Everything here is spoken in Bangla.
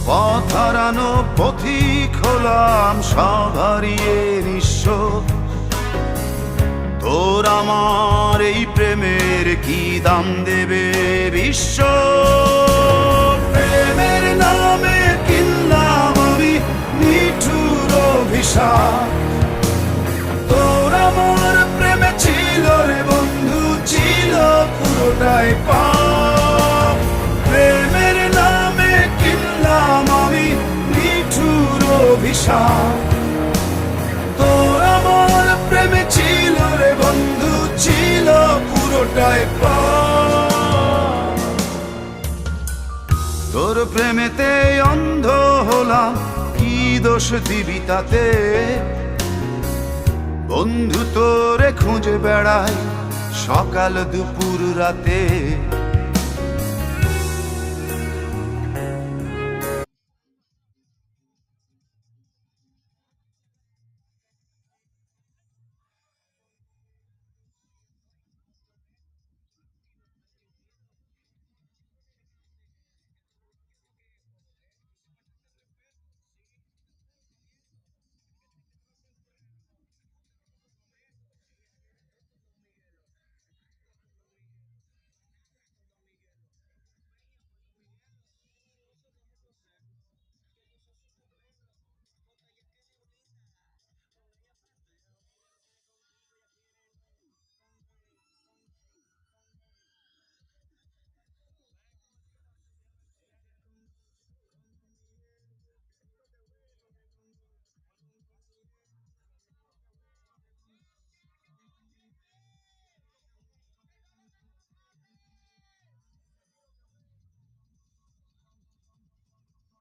পথ হারানো পথিক হলাম সব হারিয়ে নিঃস্ব। তোর আমার এই প্রেমের কি দাম দেবে বিশ্ব? প্রেমের নামে কিনলাম আমি নিঠুর অভিশাপ। তোর আমার প্রেমে ছিল রে বন্ধু, ছিল পুরোটাই পাপ। প্রেমের নামে কিনলাম আমি নিঠুর অভিশাপ। তোর আমার প্রেমে ছিল রে বন্ধু, ছিল পুরোটাই পাপ। তোর প্রেমেতে অন্ধ হলাম, কি দোষ দিবি তাতে? বন্ধু তোরে খুঁজে বেড়াই সকাল দুপুর রাতে।